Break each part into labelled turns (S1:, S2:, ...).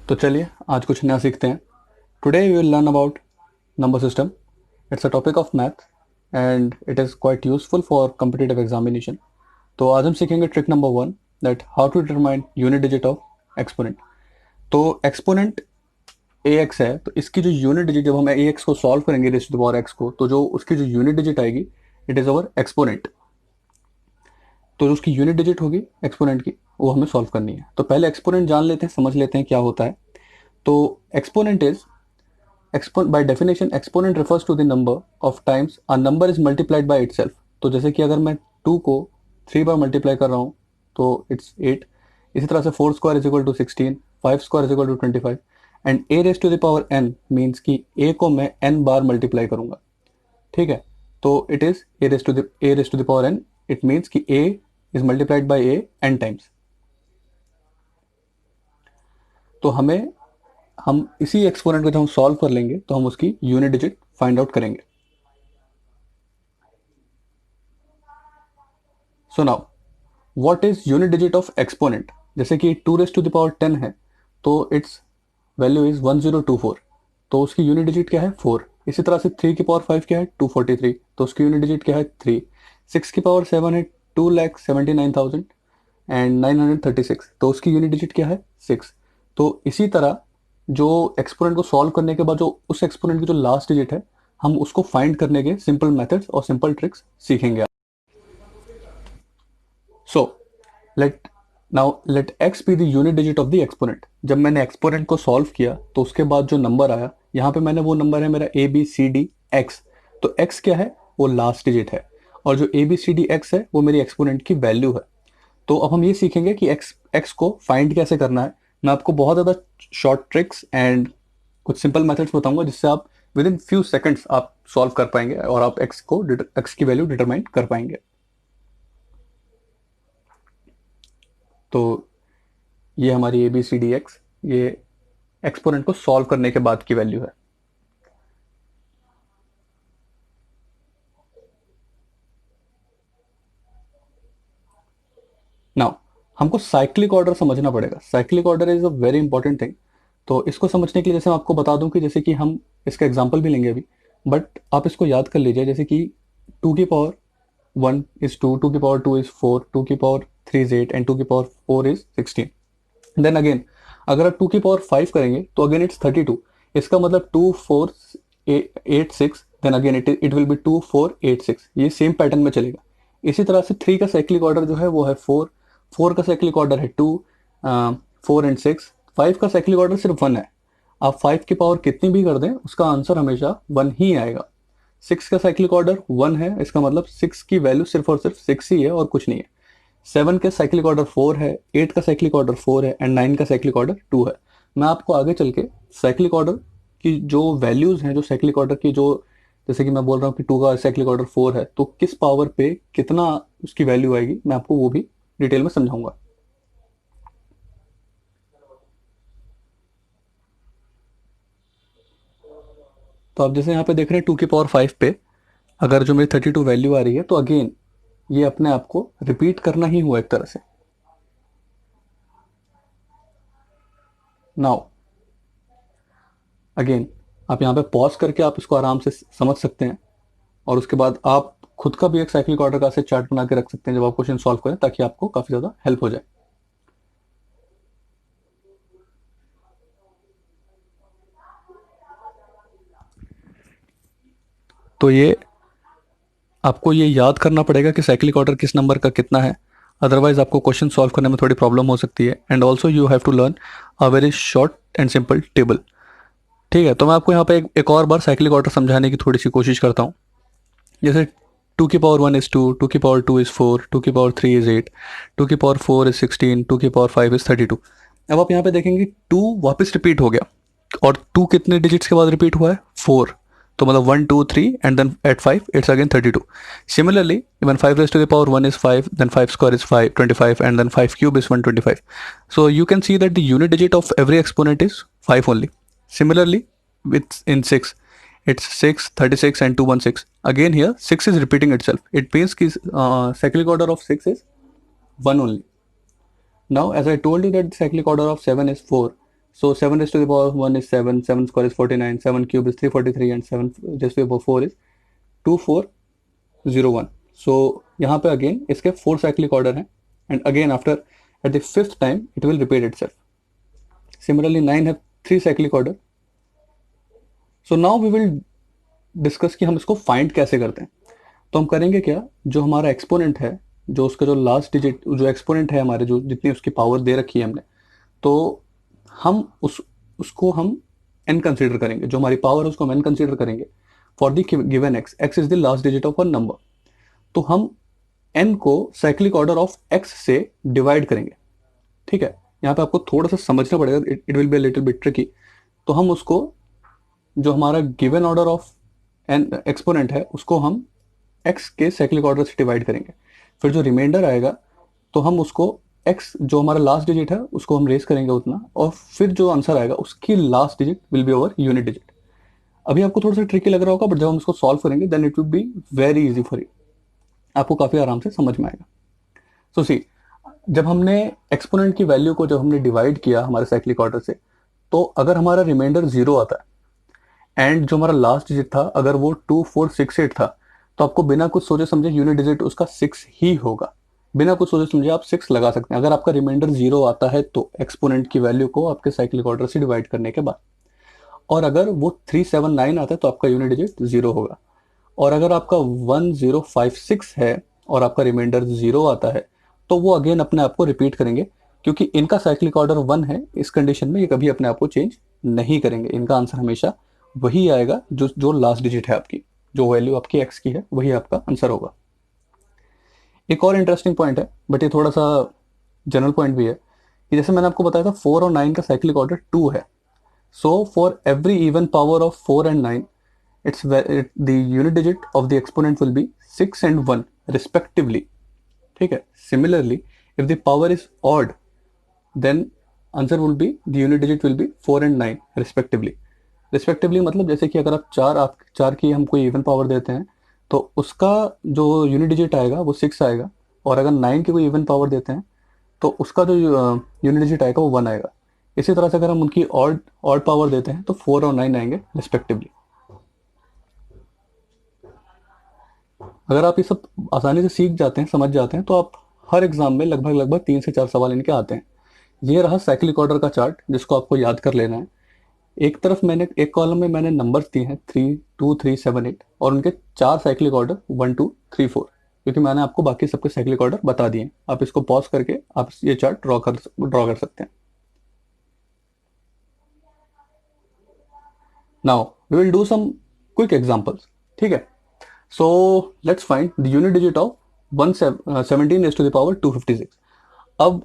S1: तो चलिए आज कुछ नया सीखते हैं। Today we will learn about number system. It's a topic of math and it is quite useful for competitive examination. तो आज हम सीखेंगे trick number 1, that how to determine unit digit of exponent. तो एक्सपोनेंट ए एक्स है, तो इसकी जो unit digit, जब हम ए एक्स को सॉल्व करेंगे raise to the power X को, तो जो उसकी जो यूनिट डिजिट आएगी इट इज़ अवर एक्सपोनेंट। तो जो उसकी यूनिट डिजिट होगी एक्सपोनेंट की, वो हमें सॉल्व करनी है। तो पहले एक्सपोनेंट जान लेते हैं, समझ लेते हैं क्या होता है। तो exponent is by definition exponent refers to the number of times a number is multiplied by itself। तो जैसे कि अगर मैं 2 को 3 बार मल्टीप्लाई कर रहा हूँ तो इट्स 8। इसी तरह से 4 square is equal to 16, 5 square is equal to 25 and a raise to the power n means कि a को मैं n बार मल्टीप्लाई करूंगा। ठीक है, तो it is a raise to the power n। It means कि a is multiplied by a n times. तो हम इसी एक्सपोनेंट को जब हम सॉल्व कर लेंगे तो हम उसकी यूनिट डिजिट फाइंड आउट करेंगे। So now what is unit digit of exponent. जैसे कि 2 रेज टू द पावर 10 है, तो इट्स वैल्यू इज 1024। तो उसकी यूनिट डिजिट क्या है 4। इसी तरह से 3 की पावर 5 क्या है 243, तो उसकी यूनिट डिजिट क्या है 3। 6 की पावर 7 है 2,79,936, तो उसकी यूनिट डिजिट क्या है 6। तो इसी तरह जो एक्सपोनेंट को सॉल्व करने के बाद जो उस एक्सपोनेंट की जो लास्ट डिजिट है, हम उसको फाइंड करने के सिंपल मेथड्स और सिंपल ट्रिक्स सीखेंगे। So let x be the unit digit of the exponent. जब मैंने एक्सपोनेंट को सॉल्व किया तो उसके बाद जो नंबर आया, यहाँ पे मैंने वो नंबर है मेरा A B C D X. तो x क्या है, वो लास्ट डिजिट है, और जो A B C D X है वो मेरी एक्सपोनेंट की वैल्यू है। तो अब हम ये सीखेंगे कि x को फाइंड कैसे करना है। मैं आपको बहुत ज़्यादा शॉर्ट ट्रिक्स एंड कुछ सिंपल मेथड्स बताऊंगा जिससे आप विद इन फ्यू सेकंड्स आप सॉल्व कर पाएंगे और आप x की वैल्यू डिटरमाइन कर पाएंगे। तो ये हमारी A B C D X, ये एक्सपोनेंट को सॉल्व करने के बाद की वैल्यू है। नाउ हमको साइक्लिक ऑर्डर समझना पड़ेगा। Cyclic order is a very important thing. तो इसको समझने के लिए जैसे मैं आपको बता दूं कि जैसे कि हम इसका एग्जांपल भी लेंगे अभी, बट आप इसको याद कर लीजिए। जैसे कि 2 की पावर 1 इज 2, 2 की पावर 2 इज 4, 2 की पावर 3 इज 8 एंड 2 की पावर 4 इज 16। देन अगेन अगर आप 2 की पावर 5 करेंगे तो अगेन इट्स 32। इसका मतलब 2 4 8 6, then again it will be 2 4 8 6। ये सेम पैटर्न में चलेगा। इसी तरह से 3 का साइक्लिक ऑर्डर जो है वो है 4, 4 का साइक्लिक ऑर्डर है 2, 4 एंड 6। 5 का साइक्लिक ऑर्डर सिर्फ 1 है। आप 5 की पावर कितनी भी कर दें उसका आंसर हमेशा 1 ही आएगा। 6 का साइक्लिक ऑर्डर 1 है, इसका मतलब 6 की वैल्यू सिर्फ और सिर्फ 6 ही है और कुछ नहीं है। 7 का साइक्लिक ऑर्डर 4 है, 8 का साइक्लिक ऑर्डर 4 है एंड 9 का साइक्लिक ऑर्डर 2 है। मैं आपको आगे चल के साइक्लिक ऑर्डर की जो वैल्यूज हैं, जो साइक्लिक ऑर्डर की जो, जैसे कि मैं बोल रहा हूँ कि 2 का साइक्लिक ऑर्डर 4 है तो किस पावर पे कितना उसकी वैल्यू आएगी, मैं आपको वो भी डिटेल में समझाऊंगा। तो आप जैसे यहाँ पे देख रहे हैं 2 की पावर 5 पे अगर जो मेरी 32 वैल्यू आ रही है, तो अगेन ये अपने आप को रिपीट करना ही हुआ एक तरह से। नाउ अगेन आप यहाँ पे पॉज करके आप इसको आराम से समझ सकते हैं, और उसके बाद आप खुद का भी एक साइक्लिक ऑर्डर का से चार्ट बना के रख सकते हैं जब आप क्वेश्चन सॉल्व करें, ताकि आपको काफी ज्यादा हेल्प हो जाए। तो ये आपको ये याद करना पड़ेगा कि साइक्लिक ऑर्डर किस नंबर का कितना है, अदरवाइज आपको क्वेश्चन सॉल्व करने में थोड़ी प्रॉब्लम हो सकती है। And also you have to learn a very short and simple table. ठीक है, तो मैं आपको यहाँ पे एक और बार साइक्लिक ऑर्डर समझाने की थोड़ी सी कोशिश करता हूँ। जैसे 2 की पावर 1 इज 2, 2 की पावर 2 इज 4, 2 की पावर 3 इज 8, 2 की पावर 4 इज 16, 2 की पावर 5 इज 32। अब आप यहाँ पे देखेंगे 2 वापस रिपीट हो गया, और 2 कितने डिजिट्स के बाद रिपीट हुआ है 4। तो मतलब 1 2 3 and then at 5 it's again 32। सिमिलरली when 5 raised to the power 1 is 5, then 5 square is 5 25, and then 5 cube is 125. So you can see that the unit digit of every exponent is 5 only. Similarly with in 6, it's 6 36 and 216. Again here 6 is repeating itself. It means cyclic order of 6 is 1 only. Now as I told you that the cyclic order of 7 is 4, So 7 raised to the power of 1 is 7, 7 square is 49, 7 cube is 343 and 7 raised to the power 4 is 2401. So यहाँ पे again इसके 4 cyclic order हैं and again after at the 5th time it will repeat itself. Similarly 9 have 3 cyclic order. So now we will discuss कि हम इसको find कैसे करते हैं. तो हम करेंगे क्या, जो हमारा एक्सपोनेंट है, जो उसका जो लास्ट डिजिट जो एक्सपोनेंट है हमारे, जो जितनी उसकी पावर दे रखी है हमने, तो हम उसको हम n कंसीडर करेंगे, जो हमारी पावर है उसको हम n कंसीडर करेंगे for the given x is the last digit of one number. तो हम n को साइक्लिक ऑर्डर ऑफ x से डिवाइड करेंगे. ठीक है, यहाँ पे आपको थोड़ा सा समझना पड़ेगा, it will be little bit tricky. तो हम उसको, जो हमारा given order of n exponent है, उसको हम x के साइक्लिक ऑर्डर से डिवाइड करेंगे. फिर जो रिमाइंडर आएगा तो हम उसको x, जो हमारा लास्ट डिजिट है, उसको हम रेस करेंगे उतना, और फिर जो आंसर आएगा उसकी last digit will be over unit digit. अभी आपको थोड़ा सा ट्रिकी लग रहा होगा, बट जब हम इसको सॉल्व करेंगे then it will be very easy for you. आपको काफी आराम से समझ में आएगा. सो सी, जब हमने एक्सपोनेंट की वैल्यू को जब हमने डिवाइड किया हमारे साइक्लिक ऑर्डर से, तो अगर हमारा रिमाइंडर 0 आता है एंड जो हमारा लास्ट डिजिट था अगर वो 2468 था, तो आपको बिना कुछ सोचे समझे यूनिट डिजिट उसका 6 ही होगा. बिना कुछ सोचे समझे आप 6 लगा सकते हैं अगर आपका रिमाइंडर 0 आता है तो, एक्सपोनेंट की वैल्यू को आपके साइक्लिक ऑर्डर से डिवाइड करने के बाद. और अगर वो 379 आता है तो आपका यूनिट डिजिट 0 होगा. और अगर आपका 1056 है और आपका रिमाइंडर 0 आता है, तो वो अगेन अपने आप को रिपीट करेंगे, क्योंकि इनका साइक्लिक ऑर्डर 1 है. इस कंडीशन में ये कभी अपने आप को चेंज नहीं करेंगे. इनका आंसर हमेशा वही आएगा जो जो लास्ट डिजिट है आपकी, जो वैल्यू आपकी x की है वही आपका आंसर होगा. एक और इंटरेस्टिंग पॉइंट है, बट ये थोड़ा सा जनरल पॉइंट भी है, कि जैसे मैंने आपको बताया था 4 और 9 का साइक्लिक ऑर्डर 2 है. So for every even power of 4 and 9, the unit digit of the exponent will be 6 and 1 respectively. ठीक है. Similarly, if the power is odd, then answer will be, the unit digit will be 4 and 9 respectively. Respectively मतलब जैसे कि अगर आप चार की हम कोई इवन पावर देते हैं तो उसका जो यूनिट डिजिट आएगा वो 6 आएगा, और अगर 9 की कोई इवन पावर देते हैं तो उसका जो यूनिट डिजिट आएगा वो 1 आएगा. इसी तरह से अगर हम उनकी ऑड पावर देते हैं तो 4 और 9 आएंगे रिस्पेक्टिवली. अगर आप ये सब आसानी से सीख जाते हैं, समझ जाते हैं, तो आप हर एग्जाम में लगभग 3 से 4 सवाल इनके आते हैं. ये रहा साइक्लिक ऑर्डर का चार्ट, जिसको आपको याद कर लेना है. एक तरफ मैंने, एक कॉलम में मैंने नंबर्स दिए हैं 3, 2, 3, 7, 8, और उनके 4 साइक्लिक ऑर्डर 1, 2, 3, 4, क्योंकि मैंने आपको बाकी सबके साइक्लिक ऑर्डर बता दिए. आप इसको पॉज करके आप ये चार्ट ड्रॉ कर सकते हैं. Now we will do some quick examples. ठीक है. So let's find the unit digit of 17 raised to the power 256. अब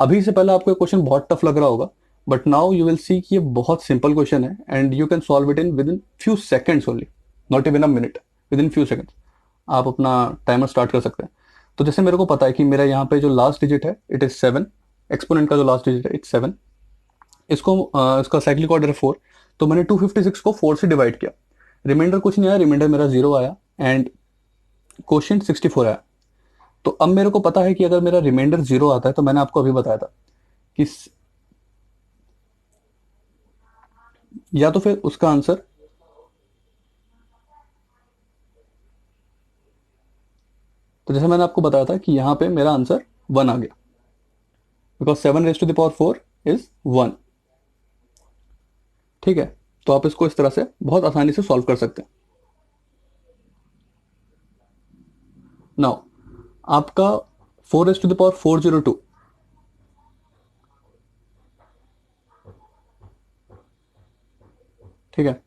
S1: अभी से पहले आपको क्वेश्चन बहुत टफ लग रहा होगा, but now you will see कि ये बहुत सिंपल क्वेश्चन है and you can solve it in with in few seconds only, not even a minute, with in few seconds आप अपना टाइमर स्टार्ट कर सकते हैं. तो जैसे मेरे को पता है कि मेरा यहाँ पे जो लास्ट डिजिट है इट इज 7, एक्सपोनेंट का जो लास्ट डिजिट है इट्स 7, इसको इसका साइक्लिक ऑर्डर है 4, तो मैंने 256 को 4 से डिवाइड किया. रिमाइंडर कुछ नहीं आया, रिमाइंडर मेरा 0 आया एंड क्वोशिएंट 64 आया. तो अब मेरे को पता है कि अगर मेरा रिमाइंडर 0 आता है, तो मैंने आपको अभी बताया था कि या तो फिर उसका आंसर, तो जैसे मैंने आपको बताया था कि यहां पे मेरा आंसर 1 आ गया, because 7 raise to the power 4 is 1. ठीक है. तो आप इसको इस तरह से बहुत आसानी से सॉल्व कर सकते हैं. नाउ आपका 4 रेज टू द पावर 402, ठीक है.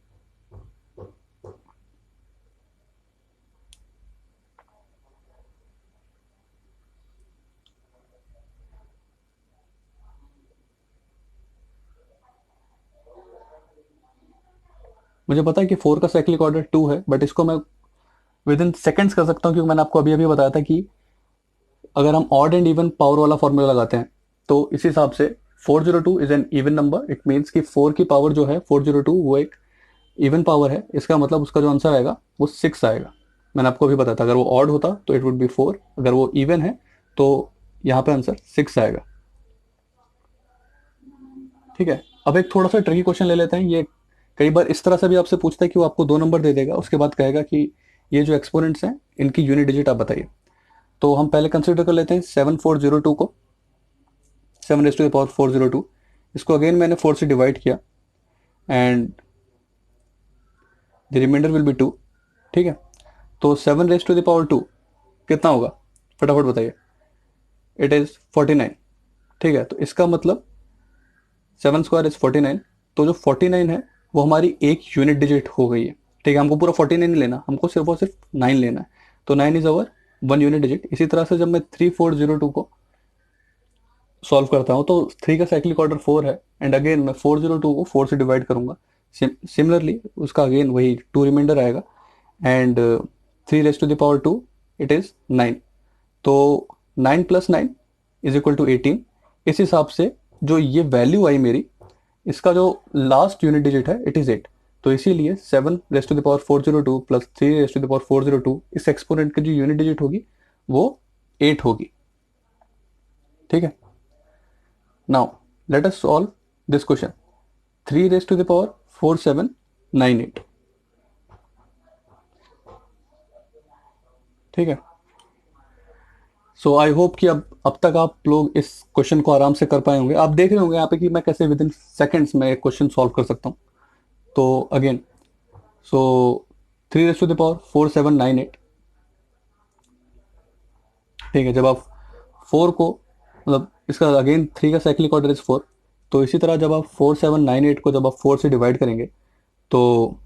S1: मुझे पता है कि 4 का साइक्लिक ऑर्डर 2 है, बट इसको मैं विद इन सेकेंड्स कर सकता हूँ, क्योंकि मैंने आपको अभी अभी बताया था कि अगर हम ऑड एंड इवन पावर वाला फॉर्मूला लगाते हैं तो इस हिसाब से 402 is an even number. It means कि 4 की पावर जो है 402 वो एक इवन पावर है. इसका मतलब उसका जो आंसर आएगा वो 6 आएगा. मैंने आपको अभी बताया था अगर वो ऑड होता तो इट वुड बी 4, अगर वो इवन है तो यहाँ पे आंसर 6 आएगा. ठीक है. अब एक थोड़ा सा ट्रिकी क्वेश्चन ले लेते हैं। ये कई बार इस तरह से भी आपसे पूछता है कि वो आपको दो नंबर दे देगा, उसके बाद कहेगा कि ये जो एक्सपोनेंट्स हैं इनकी यूनिट डिजिट आप बताइए। तो हम पहले कंसिडर कर लेते हैं 7402 को, 7 रेस टू द पावर 402। इसको अगेन मैंने 4 से डिवाइड किया and the remainder will be 2। ठीक है, तो 7 रेस टू द पावर 2 कितना होगा, फटाफट बताइए। It is 49। ठीक है, तो इसका मतलब 7 स्क्वायर इज 49। तो जो 49 है वो हमारी एक यूनिट डिजिट हो गई है। ठीक है, हमको पूरा 49 नहीं लेना, हमको सिर्फ और सिर्फ 9 लेना है। तो 9 is our one unit digit. इसी तरह से जब मैं 3402 को सॉल्व करता हूँ तो 3 का साइक्लिक ऑर्डर 4 है एंड अगेन मैं 402 को 4 से डिवाइड करूंगा। सिमिलरली उसका अगेन वही 2 रिमाइंडर आएगा and 3 raise to the power 2 it is 9। तो 9 + 9 = 18। इस हिसाब से जो ये वैल्यू आई मेरी, इसका जो लास्ट यूनिट डिजिट है इट इज 8। तो इसीलिए 7 raise to the power 402 plus 3 raise to the power 402, इस एक्सपोनेंट की जो यूनिट डिजिट होगी वो 8 होगी। ठीक है, now let us solve this question. 3 raise to the power 4798। ठीक है, सो आई होप कि अब तक आप लोग इस क्वेश्चन को आराम से कर पाए होंगे। आप देख रहे होंगे यहाँ पे कि मैं कैसे विद इन सेकेंड्स में एक क्वेश्चन सॉल्व कर सकता हूँ। तो again, so 3 raise to the power 4798। ठीक है, जब आप 4 को, मतलब इसका अगेन 3 का साइक्लिक ऑर्डर इज 4। तो इसी तरह जब आप 4798 को जब आप 4 से डिवाइड करेंगे, तो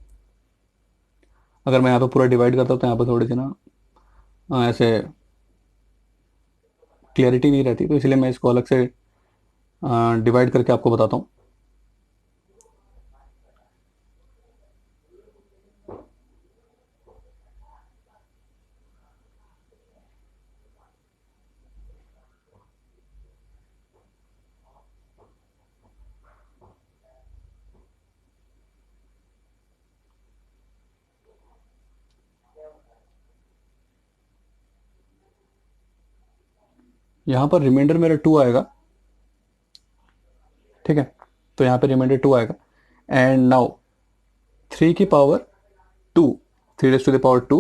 S1: अगर मैं यहाँ पे पूरा डिवाइड करता हूँ तो यहाँ पे थोड़ी सी ना ऐसे क्लियरिटी नहीं रहती, तो इसलिए मैं इसको अलग से डिवाइड करके आपको बताता हूँ। यहाँ पर रिमाइंडर मेरा 2 आएगा। ठीक है, तो यहाँ पे रिमाइंडर 2 आएगा एंड नाउ 3 की power 2, 3 raise to the power 2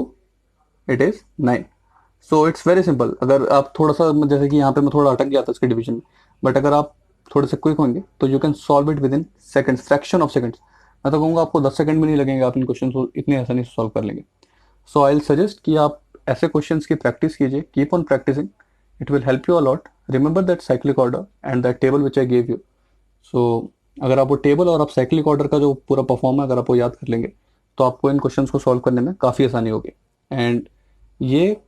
S1: it is 9। So it's very simple. अगर आप थोड़ा सा, जैसे कि यहाँ पे मैं थोड़ा अटक गया था इसके डिवीजन में, बट अगर आप थोड़े से क्विक होंगे तो you can solve it with in seconds, fraction of seconds. मैं तो कहूँगा आपको 10 सेकंड भी नहीं लगेंगे, आप इन क्वेश्चन को इतनी आसानी से सॉल्व कर लेंगे। सो आई विल सजेस्ट कि आप ऐसे क्वेश्चंस की प्रैक्टिस कीजिए, keep on practising, it will help you a lot. Remember that cyclic order and that table which I gave you. So अगर आप वो टेबल और आप साइक्लिक ऑर्डर का जो पूरा परफॉर्म है अगर आप वो याद कर लेंगे, तो आपको इन क्वेश्चंस को सॉल्व करने में काफ़ी आसानी होगी। एंड ये